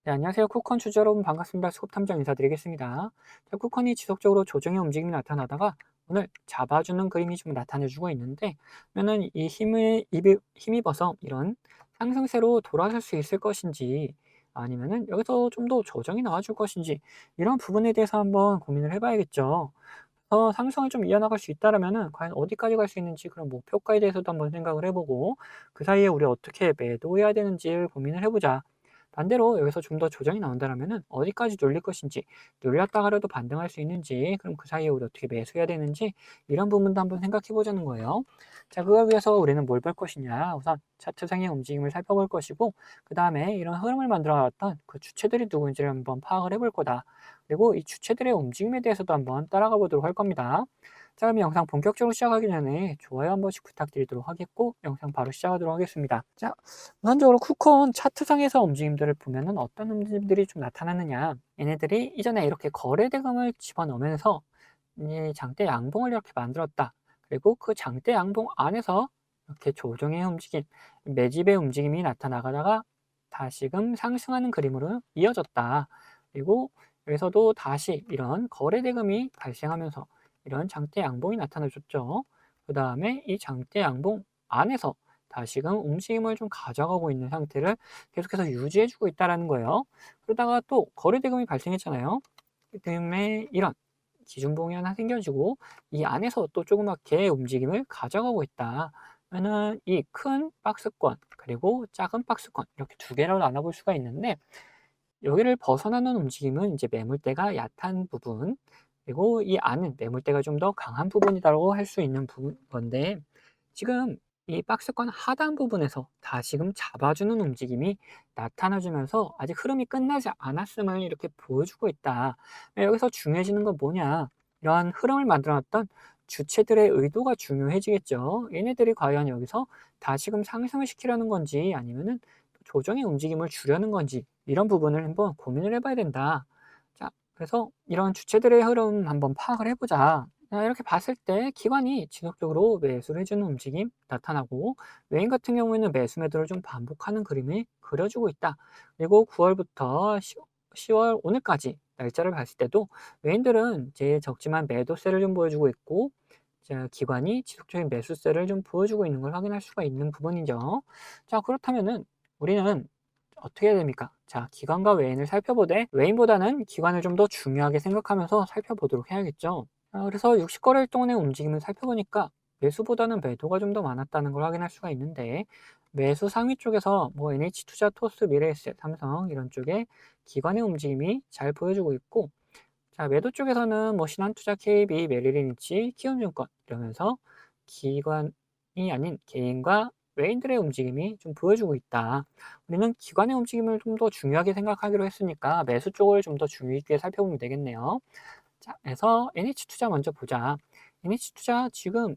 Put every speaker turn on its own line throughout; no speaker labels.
네, 안녕하세요. 쿠컨 주주 여러분 반갑습니다. 수급탐정 인사드리겠습니다. 자, 쿠컨이 지속적으로 조정의 움직임이 나타나다가 오늘 잡아주는 그림이 좀 나타내주고 있는데, 그러면은 이 힘입어서 이런 상승세로 돌아설 수 있을 것인지, 아니면은 여기서 좀 더 조정이 나와줄 것인지, 이런 부분에 대해서 한번 고민을 해봐야겠죠. 상승을 좀 이어나갈 수 있다라면은 과연 어디까지 갈 수 있는지, 그런 목표가에 대해서도 한번 생각을 해보고, 그 사이에 우리 어떻게 매도해야 되는지를 고민을 해보자. 반대로 여기서 좀 더 조정이 나온다라면은 어디까지 눌릴 것인지, 눌렸다가라도 반등할 수 있는지, 그럼 그 사이에 우리 어떻게 매수해야 되는지, 이런 부분도 한번 생각해 보자는 거예요. 자, 그걸 위해서 우리는 뭘 볼 것이냐? 우선 차트상의 움직임을 살펴볼 것이고, 그 다음에 이런 흐름을 만들어 놨던 그 주체들이 누구인지를 한번 파악을 해볼 거다. 그리고 이 주체들의 움직임에 대해서도 한번 따라가 보도록 할 겁니다. 자, 그럼 영상 본격적으로 시작하기 전에 좋아요 한 번씩 부탁드리도록 하겠고, 영상 바로 시작하도록 하겠습니다. 자, 우선적으로 쿠폰 차트상에서 움직임들을 보면은 어떤 움직임들이 좀 나타나느냐. 얘네들이 이전에 이렇게 거래 대금을 집어넣으면서 이 장대 양봉을 이렇게 만들었다. 그리고 그 장대 양봉 안에서 이렇게 조정의 움직임, 매집의 움직임이 나타나가다가 다시금 상승하는 그림으로 이어졌다. 그리고 여기서도 다시 이런 거래 대금이 발생하면서 이런 장대 양봉이 나타나줬죠. 그 다음에 이 장대 양봉 안에서 다시금 움직임을 좀 가져가고 있는 상태를 계속해서 유지해주고 있다는 거예요. 그러다가 또 거래 대금이 발생했잖아요. 그 다음에 이런 기준봉이 하나 생겨지고 이 안에서 또 조그맣게 움직임을 가져가고 있다. 그러면은 이 큰 박스권 그리고 작은 박스권 이렇게 두 개로 나눠볼 수가 있는데, 여기를 벗어나는 움직임은 이제 매물대가 얕은 부분, 그리고 이 안은 매물대가 좀 더 강한 부분이라고 할 수 있는 건데, 지금 이 박스권 하단 부분에서 다시금 잡아주는 움직임이 나타나주면서 아직 흐름이 끝나지 않았음을 이렇게 보여주고 있다. 여기서 중요해지는 건 뭐냐? 이러한 흐름을 만들어놨던 주체들의 의도가 중요해지겠죠. 얘네들이 과연 여기서 다시금 상승을 시키려는 건지, 아니면은 조정의 움직임을 주려는 건지, 이런 부분을 한번 고민을 해봐야 된다. 자, 그래서 이런 주체들의 흐름 한번 파악을 해보자. 자, 이렇게 봤을 때 기관이 지속적으로 매수를 해주는 움직임 나타나고, 외인 같은 경우에는 매수 매도를 좀 반복하는 그림이 그려지고 있다. 그리고 9월부터 10월 오늘까지 날짜를 봤을 때도 외인들은 이제 적지만 매도세를 좀 보여주고 있고, 자, 기관이 지속적인 매수세를 좀 보여주고 있는 걸 확인할 수가 있는 부분이죠. 자, 그렇다면은 우리는 어떻게 해야 됩니까? 자, 기관과 외인을 살펴보되 외인보다는 기관을 좀 더 중요하게 생각하면서 살펴보도록 해야겠죠. 그래서 60거래일 동안의 움직임을 살펴보니까 매수보다는 매도가 좀 더 많았다는 걸 확인할 수가 있는데, 매수 상위 쪽에서 뭐 NH투자, 토스, 미래에셋, 삼성 이런 쪽에 기관의 움직임이 잘 보여주고 있고, 자, 매도 쪽에서는 뭐 신한투자, KB, 메리린치, 키움증권 이러면서 기관이 아닌 개인과 외인들의 움직임이 좀 보여주고 있다. 우리는 기관의 움직임을 좀 더 중요하게 생각하기로 했으니까 매수 쪽을 좀 더 중요 있게 살펴보면 되겠네요. 자, 그래서 NH투자 먼저 보자. NH투자 지금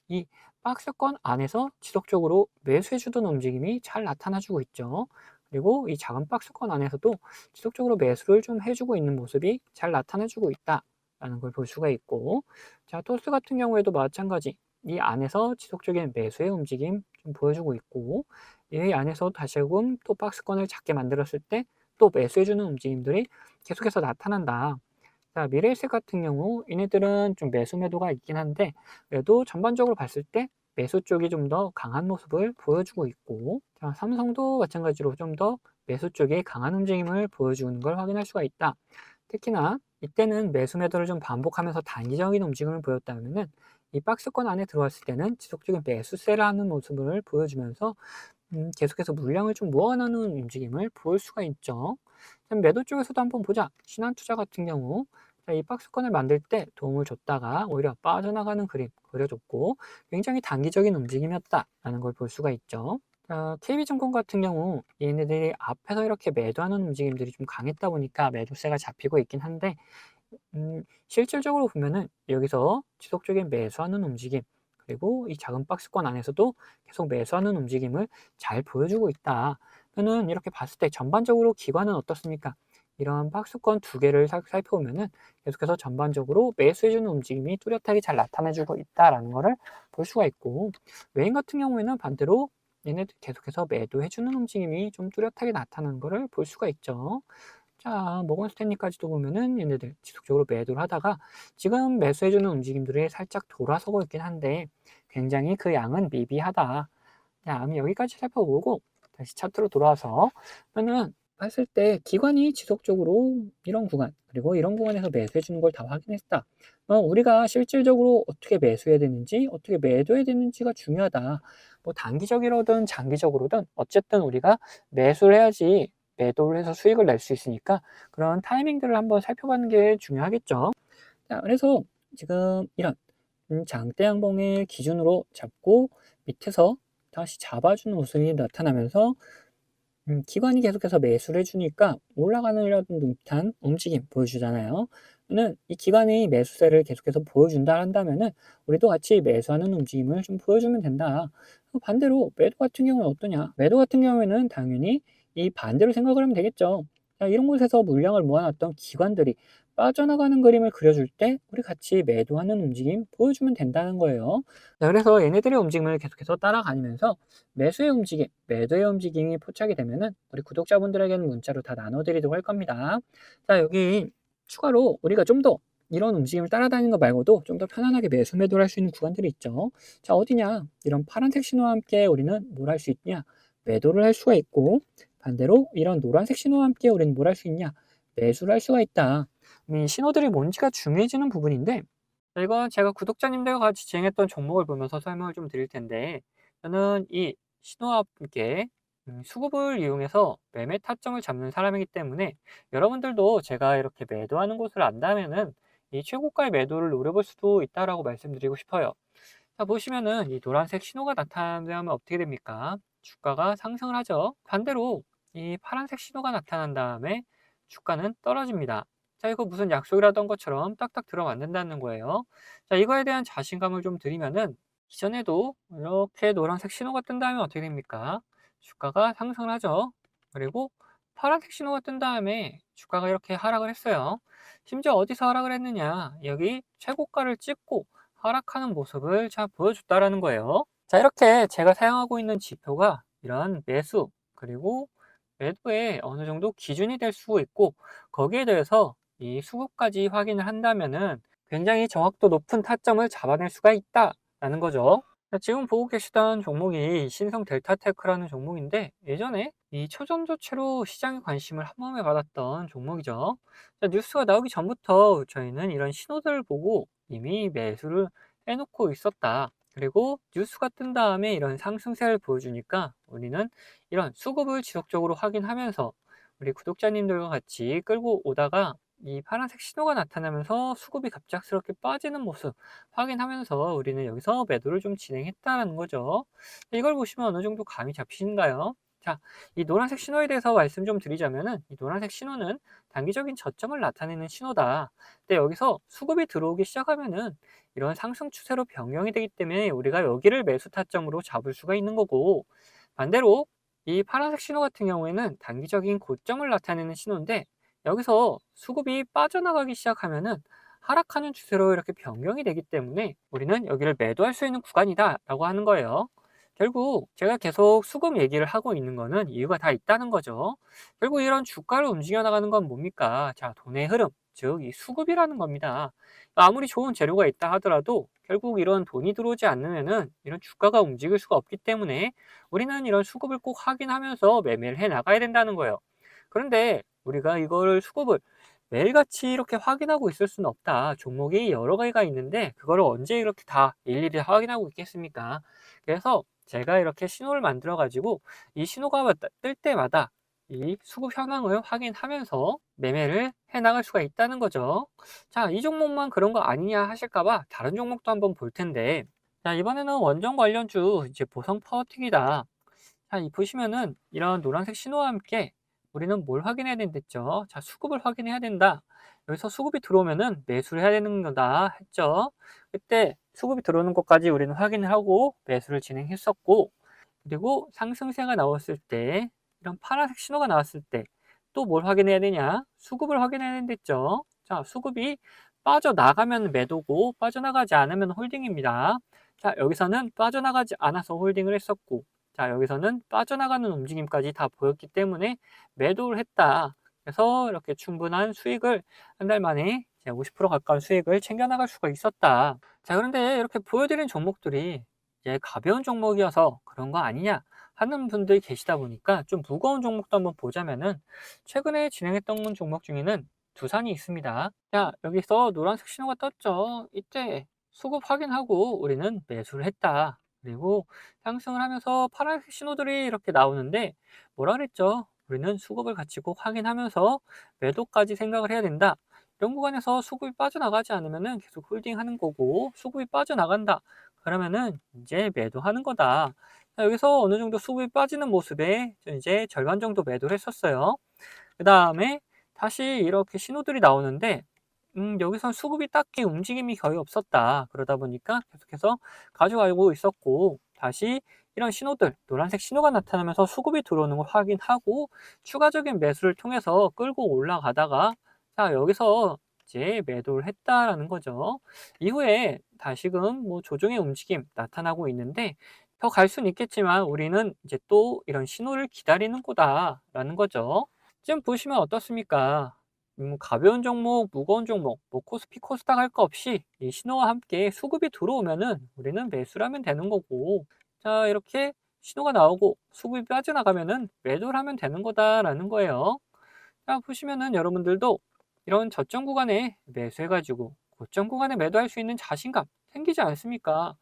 이 박스권 안에서 지속적으로 매수해주던 움직임이 잘 나타나주고 있죠. 그리고 이 작은 박스권 안에서도 지속적으로 매수를 좀 해주고 있는 모습이 잘 나타나주고 있다라는 걸 볼 수가 있고, 자, 토스 같은 경우에도 마찬가지. 이 안에서 지속적인 매수의 움직임 좀 보여주고 있고, 이 안에서 다시금 또 박스권을 작게 만들었을 때 또 매수해주는 움직임들이 계속해서 나타난다. 자, 미래에셋 같은 경우 얘네들은 좀 매수 매도가 있긴 한데, 그래도 전반적으로 봤을 때 매수 쪽이 좀 더 강한 모습을 보여주고 있고, 자, 삼성도 마찬가지로 좀 더 매수 쪽이 강한 움직임을 보여주는 걸 확인할 수가 있다. 특히나 이때는 매수 매도를 좀 반복하면서 단기적인 움직임을 보였다면은 이 박스권 안에 들어왔을 때는 지속적인 매수세를 하는 모습을 보여주면서 계속해서 물량을 좀 모아나는 움직임을 보일 수가 있죠. 그럼 매도 쪽에서도 한번 보자. 신한투자 같은 경우, 자, 이 박스권을 만들 때 도움을 줬다가 오히려 빠져나가는 그림 그려줬고, 굉장히 단기적인 움직임이었다라는 걸 볼 수가 있죠. 자, KB증권 같은 경우 얘네들이 앞에서 이렇게 매도하는 움직임들이 좀 강했다 보니까 매도세가 잡히고 있긴 한데, 실질적으로 보면은 여기서 지속적인 매수하는 움직임, 그리고 이 작은 박스권 안에서도 계속 매수하는 움직임을 잘 보여주고 있다. 저는 이렇게 봤을 때 전반적으로 기관은 어떻습니까? 이런 박스권 두 개를 살펴보면은 계속해서 전반적으로 매수해주는 움직임이 뚜렷하게 잘 나타내주고 있다라는 것을 볼 수가 있고, 외인 같은 경우에는 반대로 얘네들 계속해서 매도해주는 움직임이 좀 뚜렷하게 나타나는 것을 볼 수가 있죠. 자, 모건 스탠리까지도 보면은 얘네들 지속적으로 매도를 하다가 지금 매수해주는 움직임들이 살짝 돌아서고 있긴 한데 굉장히 그 양은 미비하다. 자, 그럼 여기까지 살펴보고 다시 차트로 돌아와서 그러면 봤을 때 기관이 지속적으로 이런 구간 그리고 이런 구간에서 매수해 주는 걸 다 확인했다. 우리가 실질적으로 어떻게 매수해야 되는지 어떻게 매도해야 되는지가 중요하다. 뭐 단기적이로든 장기적으로든 어쨌든 우리가 매수를 해야지 매도를 해서 수익을 낼 수 있으니까 그런 타이밍들을 한번 살펴보는 게 중요하겠죠. 자, 그래서 지금 이런 장대 양봉의 기준으로 잡고 밑에서 다시 잡아주는 모습이 나타나면서 기관이 계속해서 매수를 해주니까 올라가는 듯한 움직임 보여주잖아요. 는 이 기관이 매수세를 계속해서 보여준다 한다면은 우리도 같이 매수하는 움직임을 좀 보여주면 된다. 반대로 매도 같은 경우는 어떠냐? 매도 같은 경우에는 당연히 이 반대로 생각을 하면 되겠죠. 자, 이런 곳에서 물량을 모아놨던 기관들이 빠져나가는 그림을 그려줄 때 우리 같이 매도하는 움직임 보여주면 된다는 거예요. 자, 그래서 얘네들의 움직임을 계속해서 따라가면서 매수의 움직임, 매도의 움직임이 포착이 되면은 우리 구독자분들에게는 문자로 다 나눠드리도록 할 겁니다. 자, 여기 추가로 우리가 좀 더 이런 움직임을 따라다니는 거 말고도 좀 더 편안하게 매수 매도를 할 수 있는 구간들이 있죠. 자, 어디냐? 이런 파란색 신호와 함께 우리는 뭘 할 수 있냐? 매도를 할 수가 있고 반대로 이런 노란색 신호와 함께 우리는 뭘 할 수 있냐? 매수를 할 수가 있다. 이 신호들이 뭔지가 중요해지는 부분인데 이건 제가 구독자님들과 같이 진행했던 종목을 보면서 설명을 좀 드릴 텐데 저는 이 신호와 함께 수급을 이용해서 매매 타점을 잡는 사람이기 때문에 여러분들도 제가 이렇게 매도하는 곳을 안다면은 이 최고가의 매도를 노려볼 수도 있다라고 말씀드리고 싶어요. 자, 보시면은 이 노란색 신호가 나타나면 어떻게 됩니까? 주가가 상승을 하죠. 반대로 이 파란색 신호가 나타난 다음에 주가는 떨어집니다. 자, 이거 무슨 약속이라던 것처럼 딱딱 들어맞는다는 거예요. 자, 이거에 대한 자신감을 좀 드리면은 이전에도 이렇게 노란색 신호가 뜬 다음에 어떻게 됩니까? 주가가 상승을 하죠. 그리고 파란색 신호가 뜬 다음에 주가가 이렇게 하락을 했어요. 심지어 어디서 하락을 했느냐? 여기 최고가를 찍고 하락하는 모습을 잘 보여줬다라는 거예요. 자, 이렇게 제가 사용하고 있는 지표가 이런 매수 그리고 매도에 어느 정도 기준이 될 수 있고 거기에 대해서 이 수급까지 확인을 한다면은 굉장히 정확도 높은 타점을 잡아낼 수가 있다라는 거죠. 자, 지금 보고 계시던 종목이 신성 델타테크라는 종목인데 예전에 이 초전도체로 시장의 관심을 한 몸에 받았던 종목이죠. 자, 뉴스가 나오기 전부터 저희는 이런 신호들을 보고 이미 매수를 해놓고 있었다. 그리고 뉴스가 뜬 다음에 이런 상승세를 보여주니까 우리는 이런 수급을 지속적으로 확인하면서 우리 구독자님들과 같이 끌고 오다가 이 파란색 신호가 나타나면서 수급이 갑작스럽게 빠지는 모습 확인하면서 우리는 여기서 매도를 좀 진행했다는 거죠. 이걸 보시면 어느 정도 감이 잡히신가요? 자, 이 노란색 신호에 대해서 말씀 좀 드리자면은 이 노란색 신호는 단기적인 저점을 나타내는 신호다. 근데 여기서 수급이 들어오기 시작하면은 이런 상승 추세로 변경이 되기 때문에 우리가 여기를 매수 타점으로 잡을 수가 있는 거고 반대로 이 파란색 신호 같은 경우에는 단기적인 고점을 나타내는 신호인데 여기서 수급이 빠져나가기 시작하면은 하락하는 추세로 이렇게 변경이 되기 때문에 우리는 여기를 매도할 수 있는 구간이다 라고 하는 거예요. 결국 제가 계속 수급 얘기를 하고 있는 거는 이유가 다 있다는 거죠. 결국 이런 주가를 움직여 나가는 건 뭡니까? 자, 돈의 흐름, 즉 이 수급이라는 겁니다. 아무리 좋은 재료가 있다 하더라도 결국 이런 돈이 들어오지 않으면은 이런 주가가 움직일 수가 없기 때문에 우리는 이런 수급을 꼭 확인하면서 매매를 해 나가야 된다는 거예요. 그런데 우리가 이거를 수급을 매일같이 이렇게 확인하고 있을 수는 없다. 종목이 여러 가지가 있는데 그거를 언제 이렇게 다 일일이 확인하고 있겠습니까? 그래서 제가 이렇게 신호를 만들어 가지고 이 신호가 뜰 때마다 이 수급 현황을 확인하면서 매매를 해 나갈 수가 있다는 거죠. 자, 이 종목만 그런 거 아니냐 하실까 봐 다른 종목도 한번 볼 텐데 자, 이번에는 원전 관련주 이제 보성 파워틱이다. 자, 이 보시면은 이런 노란색 신호와 함께 우리는 뭘 확인해야 된댔죠? 자, 수급을 확인해야 된다. 여기서 수급이 들어오면은 매수를 해야 되는 거다 했죠. 그때 수급이 들어오는 것까지 우리는 확인을 하고 매수를 진행했었고, 그리고 상승세가 나왔을 때, 이런 파란색 신호가 나왔을 때, 또 뭘 확인해야 되냐? 수급을 확인해야 된댔죠. 자, 수급이 빠져나가면 매도고, 빠져나가지 않으면 홀딩입니다. 자, 여기서는 빠져나가지 않아서 홀딩을 했었고, 자, 여기서는 빠져나가는 움직임까지 다 보였기 때문에 매도를 했다. 그래서 이렇게 충분한 수익을 한 달 만에 이제 50% 가까운 수익을 챙겨나갈 수가 있었다. 자, 그런데 이렇게 보여드린 종목들이 이제 가벼운 종목이어서 그런 거 아니냐 하는 분들이 계시다 보니까 좀 무거운 종목도 한번 보자면은 최근에 진행했던 종목 중에는 두산이 있습니다. 자, 여기서 노란색 신호가 떴죠. 이때 수급 확인하고 우리는 매수를 했다. 그리고 상승을 하면서 파란색 신호들이 이렇게 나오는데 뭐라 그랬죠? 우리는 수급을 같이 꼭 확인하면서 매도까지 생각을 해야 된다. 이런 구간에서 수급이 빠져나가지 않으면은 계속 홀딩하는 거고, 수급이 빠져나간다. 그러면은 이제 매도하는 거다. 자, 여기서 어느 정도 수급이 빠지는 모습에 이제 절반 정도 매도를 했었어요. 그 다음에 다시 이렇게 신호들이 나오는데 여기선 수급이 딱히 움직임이 거의 없었다. 그러다 보니까 계속해서 가져가고 있었고, 다시 이런 신호들, 노란색 신호가 나타나면서 수급이 들어오는 걸 확인하고 추가적인 매수를 통해서 끌고 올라가다가, 자, 여기서 이제 매도를 했다라는 거죠. 이후에 다시금 뭐 조정의 움직임 나타나고 있는데, 더 갈 수는 있겠지만 우리는 이제 또 이런 신호를 기다리는 거다라는 거죠. 지금 보시면 어떻습니까? 가벼운 종목, 무거운 종목, 뭐 코스피, 코스닥 할 거 없이 이 신호와 함께 수급이 들어오면은 우리는 매수를 하면 되는 거고, 자, 이렇게 신호가 나오고 수급이 빠져나가면은 매도를 하면 되는 거다라는 거예요. 자, 보시면은 여러분들도 이런 저점 구간에 매수해가지고 고점 구간에 매도할 수 있는 자신감 생기지 않습니까?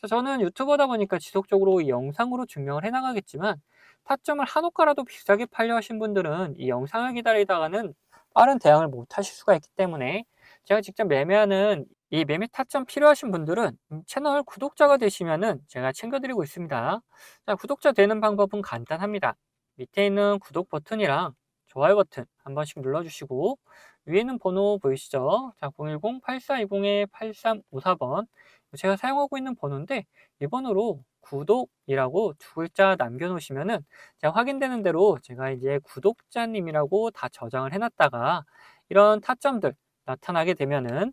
자, 저는 유튜버다 보니까 지속적으로 이 영상으로 증명을 해나가겠지만, 타점을 한 호가라도 비싸게 팔려 하신 분들은 이 영상을 기다리다가는 빠른 대응을 못 하실 수가 있기 때문에, 제가 직접 매매하는 이 매매 타점 필요하신 분들은 채널 구독자가 되시면은 제가 챙겨드리고 있습니다. 자, 구독자 되는 방법은 간단합니다. 밑에 있는 구독 버튼이랑 좋아요 버튼 한 번씩 눌러주시고, 위에는 번호 보이시죠? 자, 010-8420-8354번 제가 사용하고 있는 번호인데, 이 번호로 구독이라고 두 글자 남겨놓으시면은 제가 확인되는 대로 제가 이제 구독자님이라고 다 저장을 해놨다가 이런 타점들 나타나게 되면은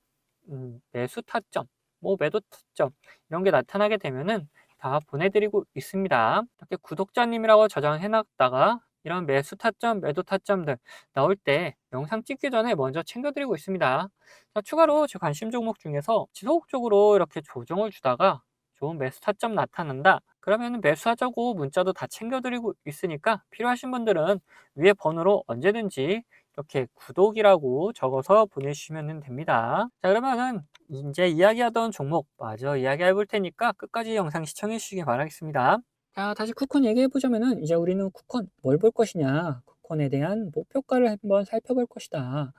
매수 타점, 뭐 매도 타점 이런 게 나타나게 되면은 다 보내드리고 있습니다. 이렇게 구독자님이라고 저장을 해놨다가 이런 매수 타점, 매도 타점들 나올 때 영상 찍기 전에 먼저 챙겨드리고 있습니다. 자, 추가로 제 관심 종목 중에서 지속적으로 이렇게 조정을 주다가 좋은 매수 타점 나타난다. 그러면 매수하자고 문자도 다 챙겨드리고 있으니까 필요하신 분들은 위에 번호로 언제든지 이렇게 구독이라고 적어서 보내주시면 됩니다. 자, 그러면은 이제 이야기하던 종목 마저 이야기해 볼 테니까 끝까지 영상 시청해 주시기 바라겠습니다. 자, 다시 쿠폰 얘기해 보자면은 이제 우리는 쿠폰 뭘 볼 것이냐, 쿠폰에 대한 목표가를 한번 살펴볼 것이다.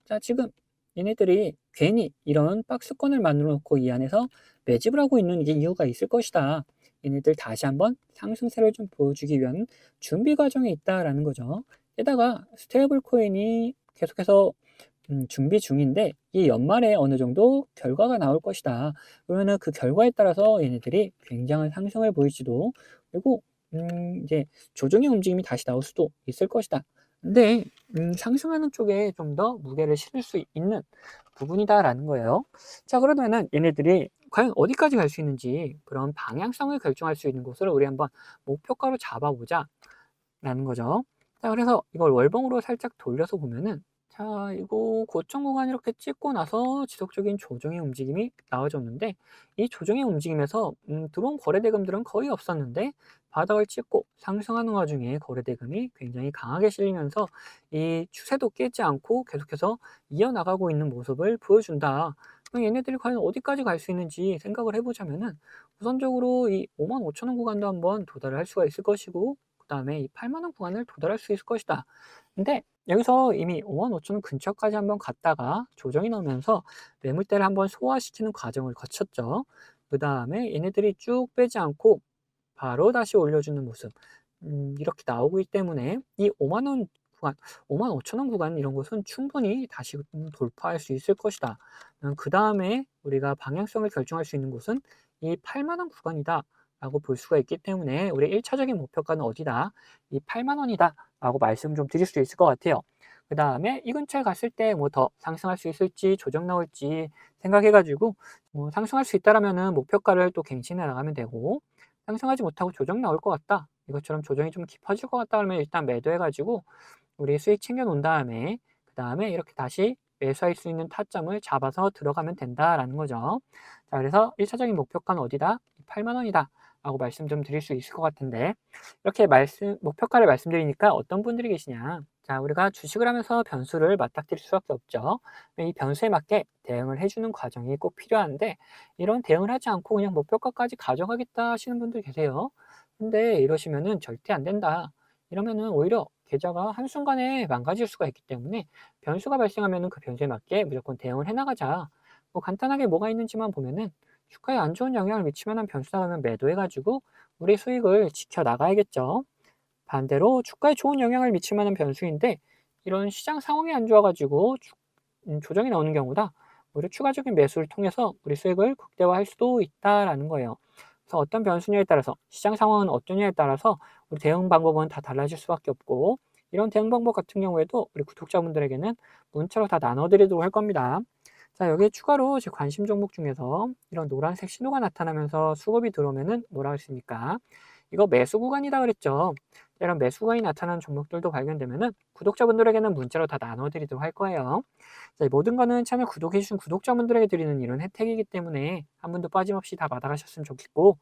자, 지금 얘네들이 괜히 이런 박스권을 만들어 놓고 이 안에서 매집을 하고 있는 이제 이유가 있을 것이다. 얘네들 다시 한번 상승세를 좀 보여주기 위한 준비 과정에 있다라는 거죠. 게다가 스테이블 코인이 계속해서 준비 중인데, 이 연말에 어느 정도 결과가 나올 것이다. 그러면은 그 결과에 따라서 얘네들이 굉장한 상승을 보일지도, 그리고 이제 조정의 움직임이 다시 나올 수도 있을 것이다. 근데 상승하는 쪽에 좀 더 무게를 실을 수 있는 부분이다라는 거예요. 자, 그러면은 얘네들이 과연 어디까지 갈 수 있는지 그런 방향성을 결정할 수 있는 곳을 우리 한번 목표가로 잡아보자라는 거죠. 자, 그래서 이걸 월봉으로 살짝 돌려서 보면은, 자, 이거 고점 구간 이렇게 찍고 나서 지속적인 조정의 움직임이 나와줬는데, 이 조정의 움직임에서 들어온 거래대금들은 거의 없었는데 바닥을 찍고 상승하는 와중에 거래대금이 굉장히 강하게 실리면서 이 추세도 깨지 않고 계속해서 이어나가고 있는 모습을 보여준다. 그럼 얘네들이 과연 어디까지 갈 수 있는지 생각을 해보자면은, 우선적으로 이 55,000원 구간도 한번 도달을 할 수가 있을 것이고, 그 다음에 이 8만원 구간을 도달할 수 있을 것이다. 근데 여기서 이미 55,000원 근처까지 한번 갔다가 조정이 나오면서 매물대를 한번 소화시키는 과정을 거쳤죠. 그 다음에 얘네들이 쭉 빼지 않고 바로 다시 올려주는 모습, 이렇게 나오기 때문에 이 5만원 구간, 55,000원 구간 이런 곳은 충분히 다시 돌파할 수 있을 것이다. 그 다음에 우리가 방향성을 결정할 수 있는 곳은 이 8만원 구간이다 라고 볼 수가 있기 때문에, 우리 1차적인 목표가는 어디다? 이 8만원이다 라고 말씀 좀 드릴 수 있을 것 같아요. 그 다음에 이 근처에 갔을 때 뭐 더 상승할 수 있을지 조정 나올지 생각해 가지고 상승할 수 있다라면은 목표가를 또 갱신해 나가면 되고, 상승하지 못하고 조정 나올 것 같다. 이것처럼 조정이 좀 깊어질 것 같다 하면 일단 매도해 가지고 우리 수익 챙겨 놓은 다음에 그다음에 이렇게 다시 매수할 수 있는 타점을 잡아서 들어가면 된다라는 거죠. 자, 그래서 1차적인 목표가는 어디다? 8만 원이다. 라고 말씀 좀 드릴 수 있을 것 같은데 이렇게 목표가를 말씀드리니까 어떤 분들이 계시냐. 자, 우리가 주식을 하면서 변수를 맞닥뜨릴 수밖에 없죠. 이 변수에 맞게 대응을 해주는 과정이 꼭 필요한데 이런 대응을 하지 않고 그냥 목표가까지 가져가겠다 하시는 분들 계세요. 근데 이러시면은 절대 안 된다. 이러면은 오히려 계좌가 한순간에 망가질 수가 있기 때문에 변수가 발생하면은 그 변수에 맞게 무조건 대응을 해나가자. 뭐 간단하게 뭐가 있는지만 보면은 주가에 안 좋은 영향을 미칠 만한 변수다 하면 매도해가지고 우리 수익을 지켜나가야겠죠. 반대로 주가에 좋은 영향을 미칠 만한 변수인데 이런 시장 상황이 안 좋아가지고 조정이 나오는 경우다. 오히려 추가적인 매수를 통해서 우리 수익을 극대화할 수도 있다라는 거예요. 그래서 어떤 변수냐에 따라서 시장 상황은 어떠냐에 따라서 우리 대응 방법은 다 달라질 수밖에 없고 이런 대응 방법 같은 경우에도 우리 구독자분들에게는 문자로 다 나눠드리도록 할 겁니다. 자, 여기에 추가로 제 관심 종목 중에서 이런 노란색 신호가 나타나면서 수급이 들어오면은 뭐라 했습니까? 이거 매수 구간이다 그랬죠. 이런 매수 구간이 나타나는 종목들도 발견되면은 구독자분들에게는 문자로 다 나눠드리도록 할 거예요. 자, 이 모든 거는 채널 구독해주신 구독자분들에게 드리는 이런 혜택이기 때문에 한 분도 빠짐없이 다 받아가셨으면 좋겠고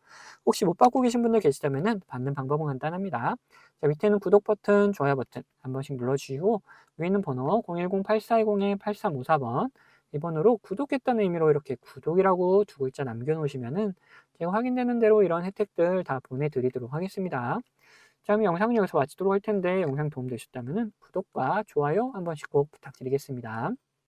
혹시 못 받고 계신 분들 계시다면은 받는 방법은 간단합니다. 자, 밑에는 구독 버튼, 좋아요 버튼 한 번씩 눌러주시고 위에 있는 번호 010-8410-8354번 이 번호로 구독했다는 의미로 이렇게 구독이라고 두 글자 남겨놓으시면은 제가 확인되는 대로 이런 혜택들 다 보내드리도록 하겠습니다. 자, 그럼 영상은 여기서 마치도록 할 텐데 영상 도움되셨다면 구독과 좋아요 한 번씩 꼭 부탁드리겠습니다.